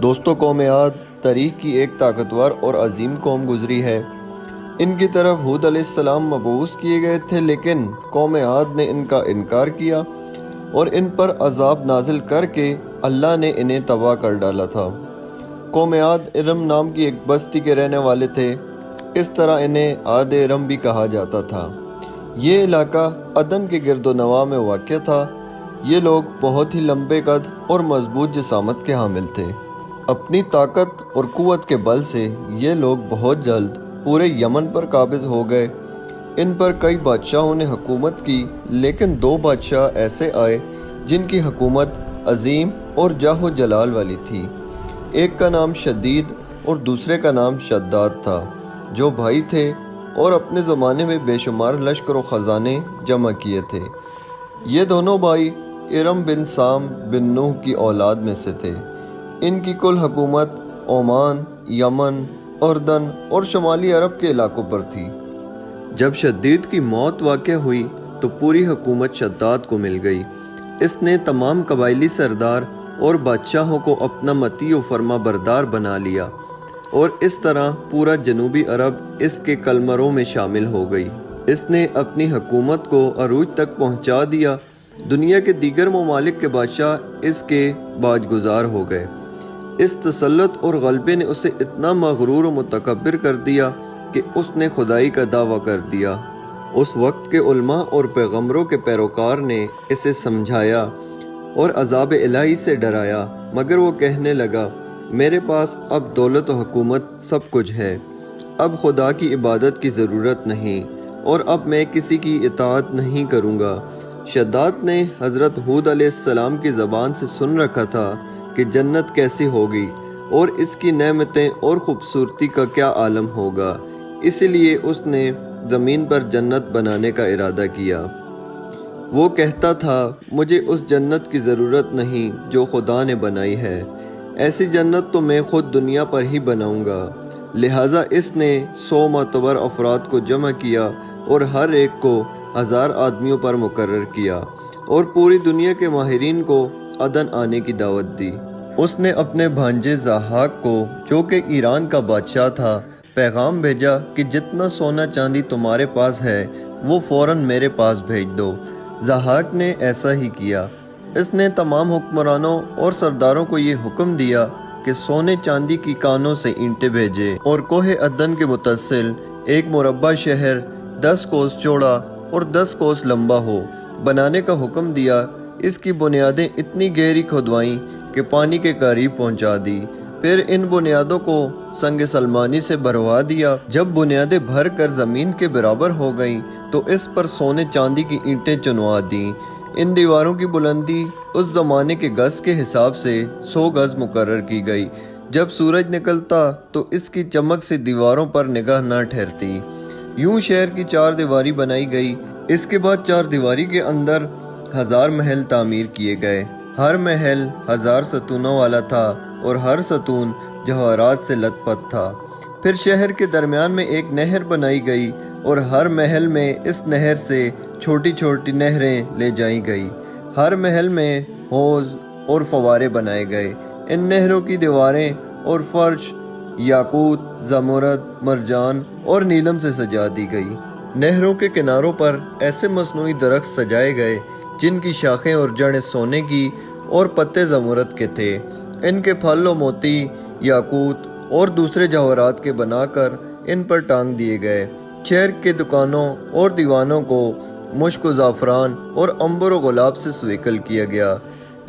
دوستوں، قوم عاد تاریخ کی ایک طاقتور اور عظیم قوم گزری ہے۔ ان کی طرف ہود علیہ السلام مبعوث کیے گئے تھے، لیکن قوم عاد نے ان کا انکار کیا اور ان پر عذاب نازل کر کے اللہ نے انہیں تباہ کر ڈالا تھا۔ قوم عاد ارم نام کی ایک بستی کے رہنے والے تھے، اس طرح انہیں عاد ارم بھی کہا جاتا تھا۔ یہ علاقہ عدن کے گرد و نواح میں واقع تھا۔ یہ لوگ بہت ہی لمبے قد اور مضبوط جسامت کے حامل تھے۔ اپنی طاقت اور قوت کے بل سے یہ لوگ بہت جلد پورے یمن پر قابض ہو گئے۔ ان پر کئی بادشاہوں نے حکومت کی، لیکن دو بادشاہ ایسے آئے جن کی حکومت عظیم اور جاہ و جلال والی تھی۔ ایک کا نام شدید اور دوسرے کا نام شداد تھا، جو بھائی تھے اور اپنے زمانے میں بے شمار لشکر و خزانے جمع کیے تھے۔ یہ دونوں بھائی ارم بن سام بن نوح کی اولاد میں سے تھے۔ ان کی کل حکومت عمان، یمن، اردن اور شمالی عرب کے علاقوں پر تھی۔ جب شدید کی موت واقع ہوئی تو پوری حکومت شداد کو مل گئی۔ اس نے تمام قبائلی سردار اور بادشاہوں کو اپنا مطیع و فرما بردار بنا لیا، اور اس طرح پورا جنوبی عرب اس کے قلمروں میں شامل ہو گئی۔ اس نے اپنی حکومت کو عروج تک پہنچا دیا۔ دنیا کے دیگر ممالک کے بادشاہ اس کے باج گزار ہو گئے۔ اس تسلط اور غلبے نے اسے اتنا مغرور و متکبر کر دیا کہ اس نے خدائی کا دعویٰ کر دیا۔ اس وقت کے علماء اور پیغمبروں کے پیروکار نے اسے سمجھایا اور عذاب الہی سے ڈرایا، مگر وہ کہنے لگا، میرے پاس اب دولت و حکومت سب کچھ ہے، اب خدا کی عبادت کی ضرورت نہیں، اور اب میں کسی کی اطاعت نہیں کروں گا۔ شداد نے حضرت ہود علیہ السلام کی زبان سے سن رکھا تھا کہ جنت کیسی ہوگی اور اس کی نعمتیں اور خوبصورتی کا کیا عالم ہوگا، اسی لیے اس نے زمین پر جنت بنانے کا ارادہ کیا۔ وہ کہتا تھا، مجھے اس جنت کی ضرورت نہیں جو خدا نے بنائی ہے، ایسی جنت تو میں خود دنیا پر ہی بناؤں گا۔ لہٰذا اس نے 100 معتبر افراد کو جمع کیا اور ہر ایک کو 1000 آدمیوں پر مقرر کیا، اور پوری دنیا کے ماہرین کو عدن آنے کی دعوت دی۔ اس نے اپنے بھانجے ضحاک کو، جو کہ ایران کا بادشاہ تھا، پیغام بھیجا کہ جتنا سونا چاندی تمہارے پاس ہے وہ فوراً میرے پاس بھیج دو۔ ضحاک نے ایسا ہی کیا۔ اس نے تمام حکمرانوں اور سرداروں کو یہ حکم دیا کہ سونے چاندی کی کانوں سے اینٹیں بھیجے اور کوہ عدن کے متصل ایک مربع شہر 10 کوس چوڑا اور 10 کوس لمبا ہو بنانے کا حکم دیا۔ اس کی بنیادیں اتنی گہری کھودوائیں کہ پانی کے قریب پہنچا دی، پھر ان بنیادوں کو سنگ سلمانی سے بھروا دیا۔ جب بنیادیں بھر کر زمین کے برابر ہو گئیں تو اس پر سونے چاندی کی اینٹیں چنوا دیں۔ ان دیواروں کی بلندی اس زمانے کے گز کے حساب سے 100 گز مقرر کی گئی۔ جب سورج نکلتا تو اس کی چمک سے دیواروں پر نگاہ نہ ٹھہرتی۔ یوں شہر کی 4 دیواری بنائی گئی۔ اس کے بعد 4 دیواری کے اندر 1000 محل تعمیر کیے گئے۔ ہر محل 1000 ستونوں والا تھا اور ہر ستون جواہرات سے لت پت تھا۔ پھر شہر کے درمیان میں ایک نہر بنائی گئی اور ہر محل میں اس نہر سے چھوٹی چھوٹی نہریں لے جائی گئی۔ ہر محل میں حوض اور فوارے بنائے گئے۔ ان نہروں کی دیواریں اور فرش یاقوت، زمرد، مرجان اور نیلم سے سجا دی گئی۔ نہروں کے کناروں پر ایسے مصنوعی درخت سجائے گئے جن کی شاخیں اور جڑیں سونے کی اور پتے زمرد کے تھے۔ ان کے پھل و موتی یاقوت اور دوسرے جواہرات کے بنا کر ان پر ٹانگ دیے گئے۔ شہر کے دکانوں اور دیوانوں کو مشک و زعفران اور عنبر و گلاب سے سویکل کیا گیا۔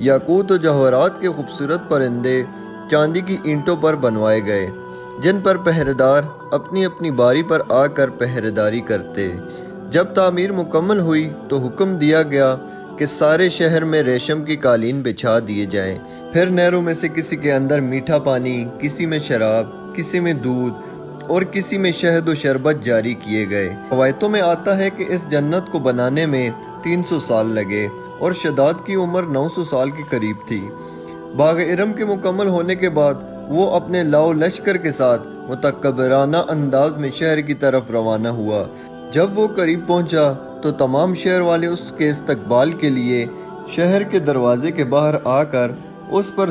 یاقوت و جواہرات کے خوبصورت پرندے چاندی کی اینٹوں پر بنوائے گئے، جن پر پہرے دار اپنی اپنی باری پر آ کر پہرے داری کرتے۔ جب تعمیر مکمل ہوئی تو حکم دیا گیا کہ سارے شہر میں ریشم کی قالین بچھا دیے جائیں۔ پھر نہروں میں سے کسی کے اندر میٹھا پانی، کسی میں شراب، کسی میں دودھ اور کسی میں شہد و شربت جاری کیے گئے۔ روایتوں میں آتا ہے کہ اس جنت کو بنانے میں 300 سال لگے اور شداد کی عمر 900 سال کے قریب تھی۔ باغ ارم کے مکمل ہونے کے بعد وہ اپنے لاؤ لشکر کے ساتھ متکبرانہ انداز میں شہر کی طرف روانہ ہوا۔ جب وہ قریب پہنچا تو تمام شہر والے اس کے استقبال کے لیے شہر کے دروازے کے باہر آ کر اس پر